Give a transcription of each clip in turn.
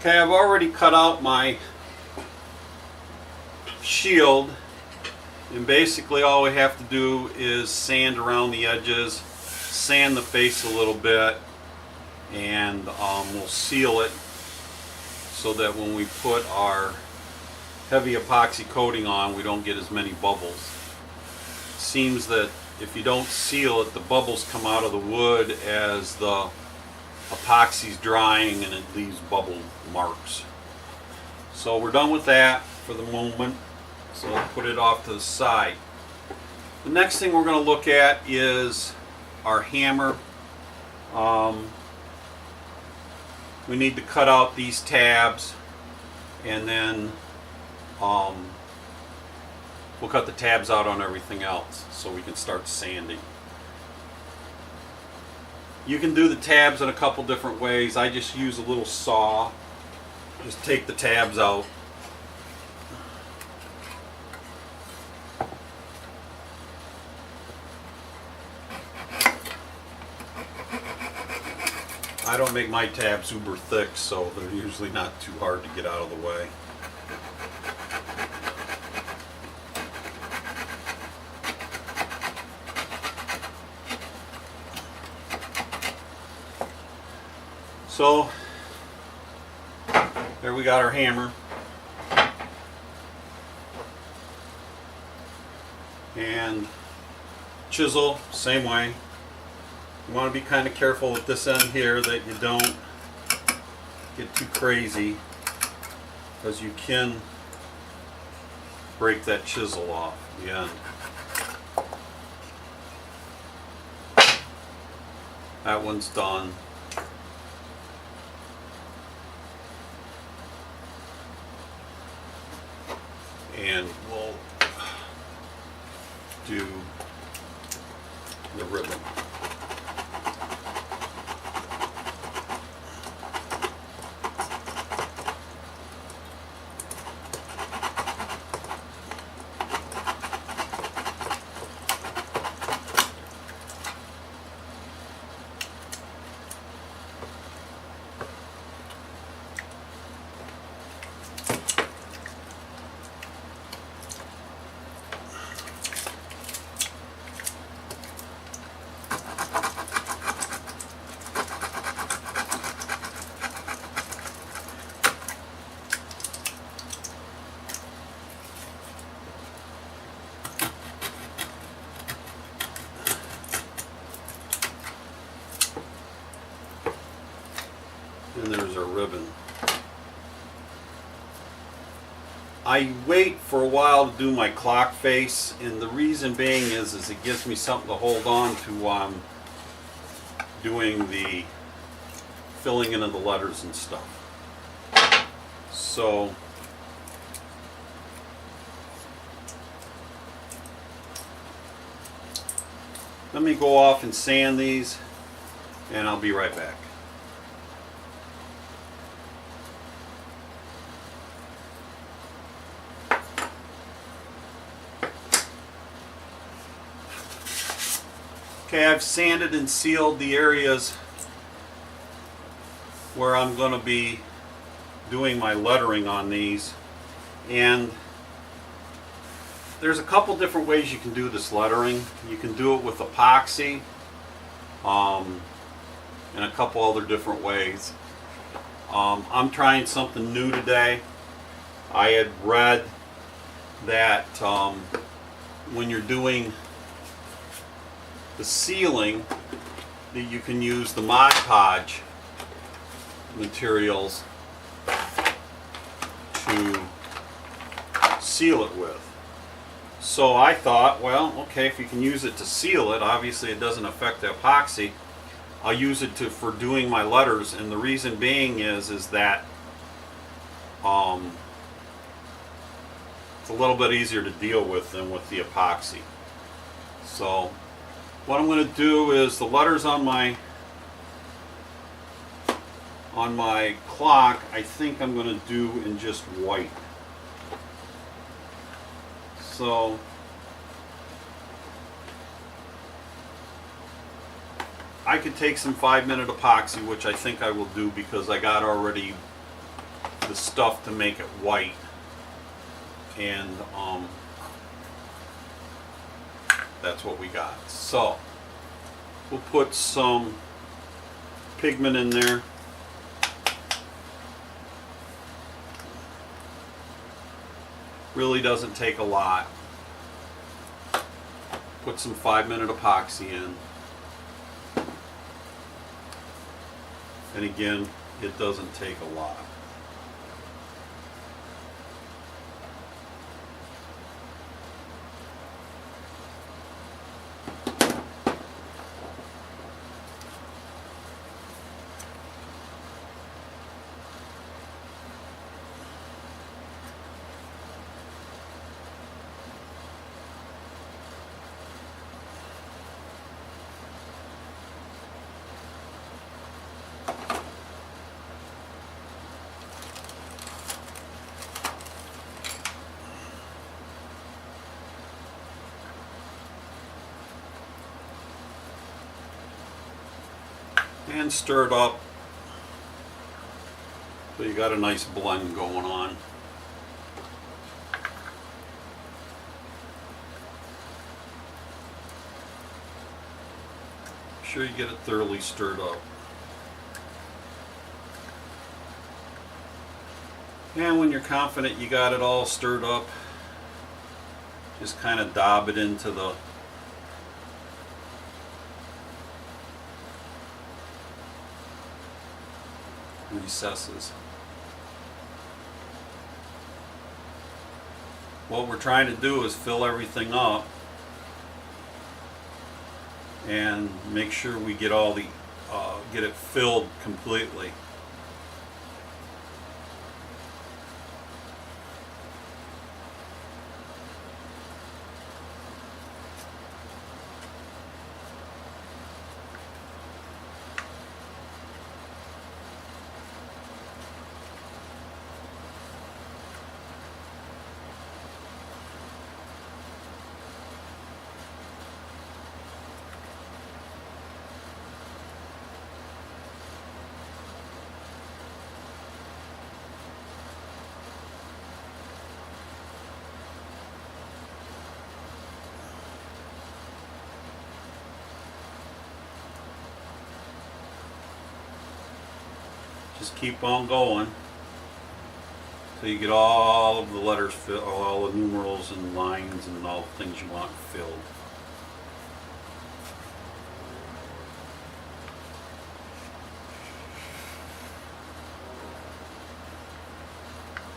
Okay, I've already cut out my shield, and basically all we have to do is sand around the edges, sand the face a little bit, and we'll seal it so that when we put our heavy epoxy coating on, we don't get as many bubbles. It seems that if you don't seal it, the bubbles come out of the wood as the epoxy's drying and it leaves bubble marks. So we're done with that for the moment, so I'll put it off to the side. The next thing we're going to look at is our hammer. We need to cut out these tabs, and then we'll cut the tabs out on everything else so we can start sanding. You can do the tabs in a couple different ways. I just use a little saw. Just take the tabs out. I don't make my tabs super thick, so they're usually not too hard to get out of the way. So there we got our hammer, and chisel, same way. You want to be kind of careful with this end here that you don't get too crazy, because you can break that chisel off the end. That one's done. And we'll do the ribbon. And there's our ribbon. I wait for a while to do my clock face, and the reason being is it gives me something to hold on to while I'm doing the filling in of the letters and stuff. So let me go off and sand these, and I'll be right back. Okay, I've sanded and sealed the areas where I'm going to be doing my lettering on these, and there's a couple different ways you can do this lettering. You can do it with epoxy, and a couple other different ways. I'm trying something new today. I had read that when you're doing the sealing, that you can use the Mod Podge materials to seal it with. So I thought, well, okay, if you can use it to seal it, obviously it doesn't affect the epoxy. I'll use it for doing my letters, and the reason being is that it's a little bit easier to deal with than with the epoxy. So what I'm going to do is the letters on my clock, I think I'm going to do in just white. So I could take some 5-minute epoxy, which I think I will do because I got already the stuff to make it white. And that's what we got. So we'll put some pigment in there. Really doesn't take a lot. Put some 5-minute epoxy in. And again, it doesn't take a lot. And stir it up so you got a nice blend going on. Make sure you get it thoroughly stirred up. And when you're confident you got it all stirred up, just kind of dab it into the recesses. What we're trying to do is fill everything up and make sure we get all the get it filled completely. Just keep on going till you get all of the letters filled, all the numerals and lines and all the things you want filled.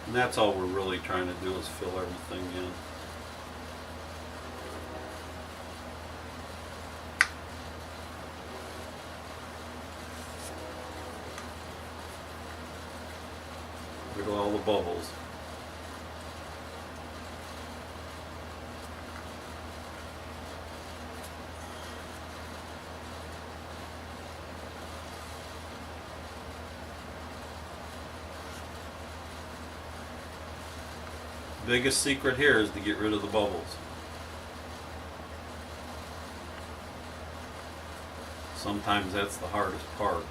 And that's all we're really trying to do is fill everything in. Rid of all the bubbles. Biggest secret here is to get rid of the bubbles. Sometimes that's the hardest part.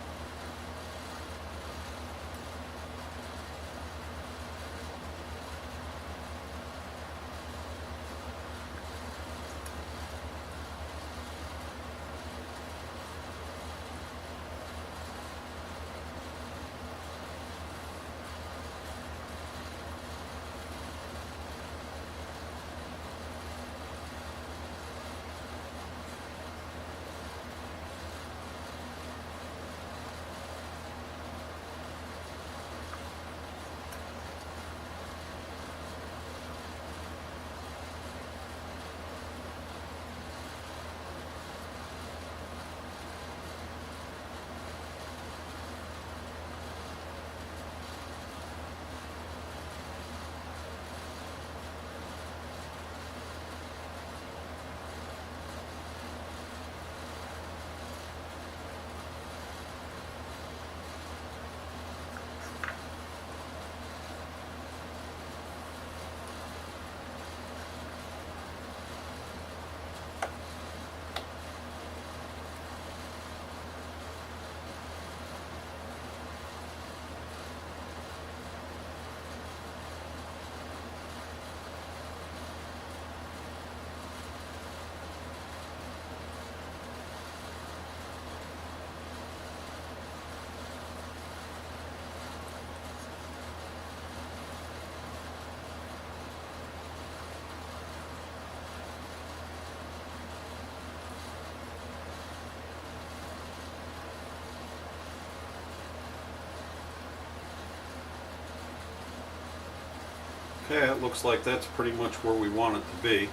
Okay, it looks like that's pretty much where we want it to be.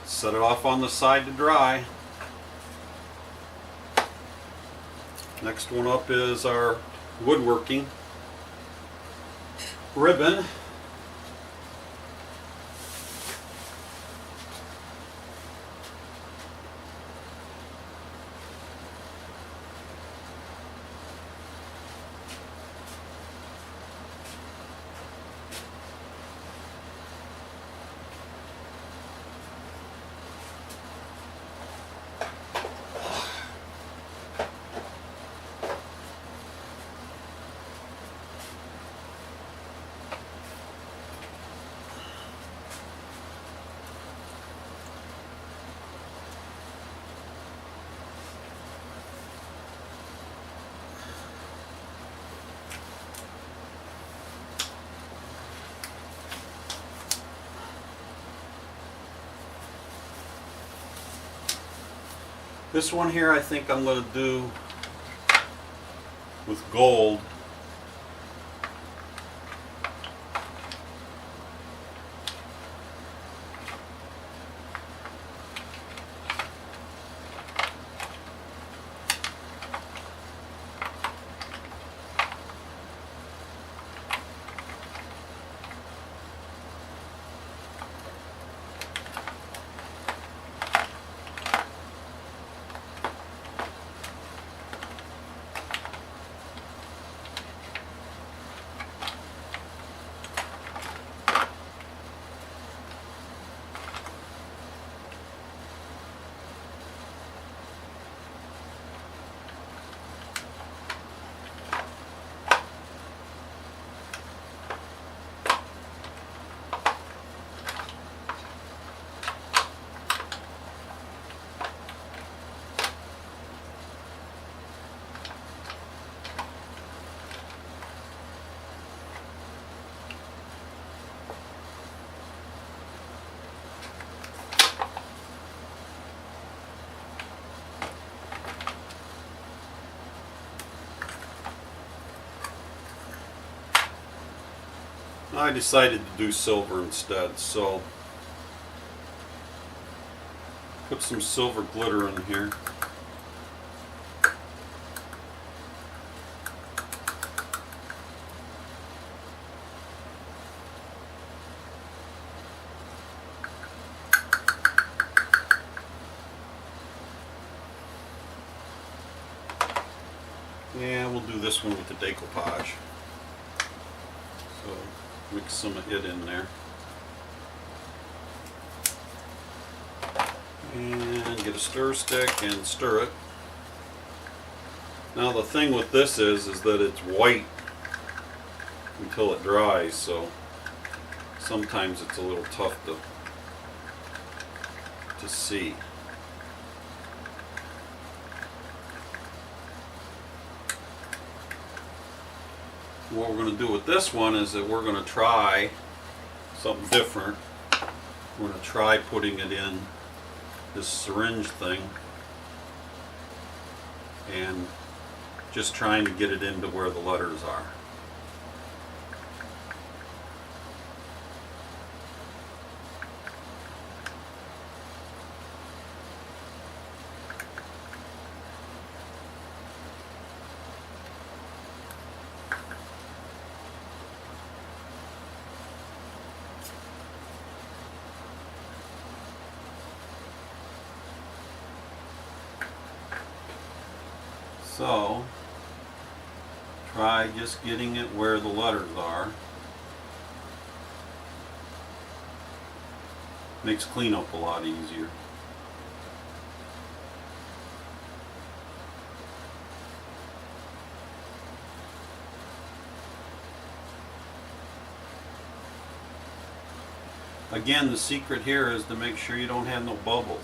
Set it off on the side to dry. Next one up is our woodworking ribbon. This one here I think I'm going to do with gold. I decided to do silver instead, so put some silver glitter in here. And we'll do this one with the decoupage. So mix some of it in there. And get a stir stick and stir it. Now the thing with this is that it's white until it dries, so sometimes it's a little tough to see. What we're going to do with this one is that we're going to try something different. We're going to try putting it in this syringe thing and just trying to get it into where the letters are. So, try just getting it where the letters are. Makes cleanup a lot easier. Again, the secret here is to make sure you don't have no bubbles.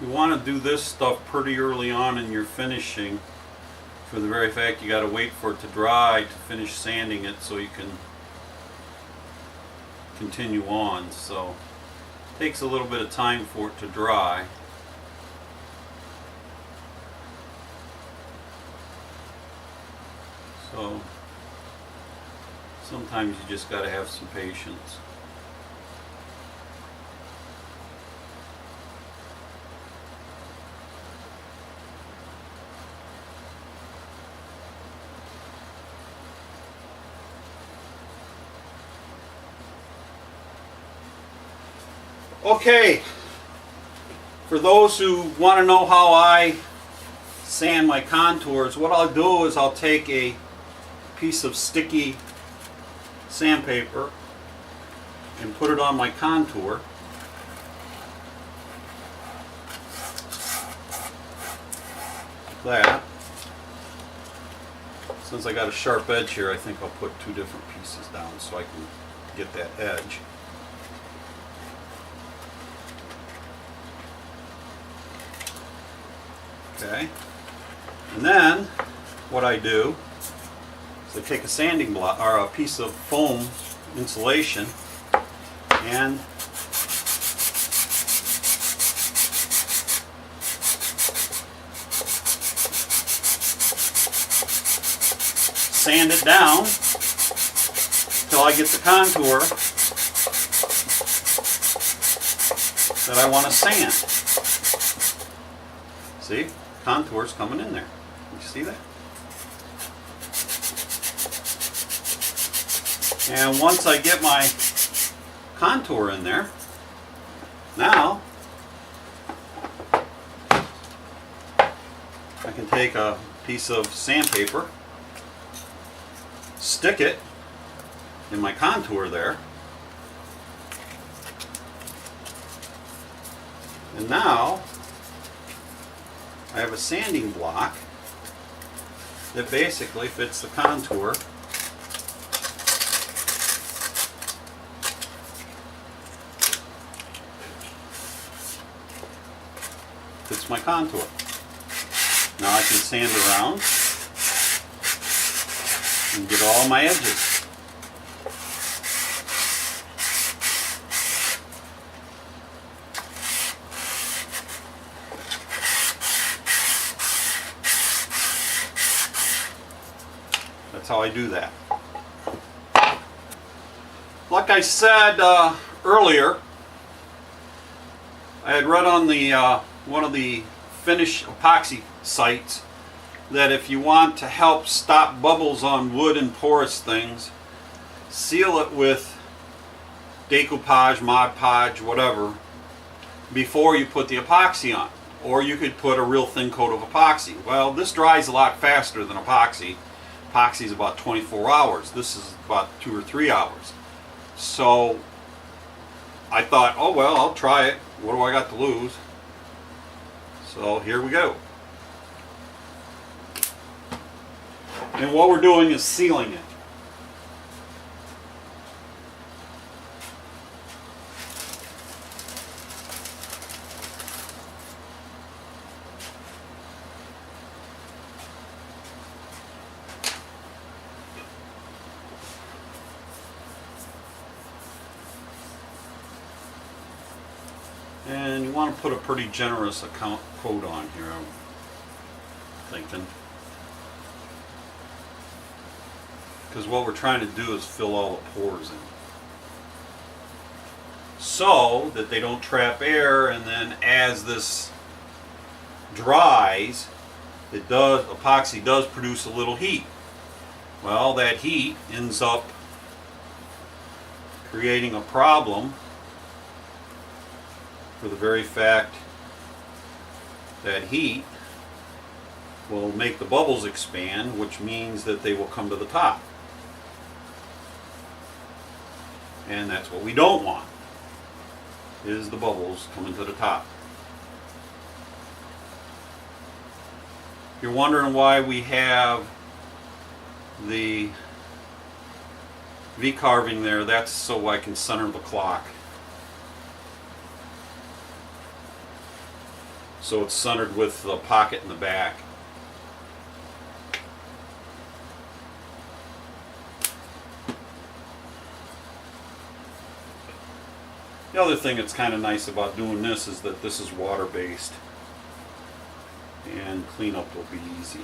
You want to do this stuff pretty early on in your finishing, for the very fact you got to wait for it to dry to finish sanding it so you can continue on. So it takes a little bit of time for it to dry. So sometimes you just got to have some patience. Okay, for those who want to know how I sand my contours, what I'll do is I'll take a piece of sticky sandpaper and put it on my contour. Like that. Since I got a sharp edge here, I think I'll put two different pieces down so I can get that edge. Okay, and then what I do is I take a sanding block or a piece of foam insulation and sand it down until I get the contour that I want to sand. See? Contours coming in there. You see that? And once I get my contour in there, now I can take a piece of sandpaper, stick it in my contour there, and now I have a sanding block that basically fits the contour. Fits my contour. Now I can sand around and get all my edges. That's how I do that. Like I said earlier, I had read on the one of the finish epoxy sites that if you want to help stop bubbles on wood and porous things, seal it with decoupage, Mod Podge, whatever, before you put the epoxy on. Or you could put a real thin coat of epoxy. Well, this dries a lot faster than epoxy. Epoxy is about 24 hours. This is about 2 or 3 hours. So I thought, oh well, I'll try it. What do I got to lose? So here we go. And what we're doing is sealing it. And you want to put a pretty generous coat on here, I'm thinking. Because what we're trying to do is fill all the pores in. So that they don't trap air, and then as this dries, epoxy does produce a little heat. Well, that heat ends up creating a problem for the very fact that heat will make the bubbles expand, which means that they will come to the top. And that's what we don't want, is the bubbles coming to the top. You're wondering why we have the V carving there. That's so I can center the clock. so it's centered with the pocket in the back. The other thing that's kind of nice about doing this is that this is water based and cleanup will be easy.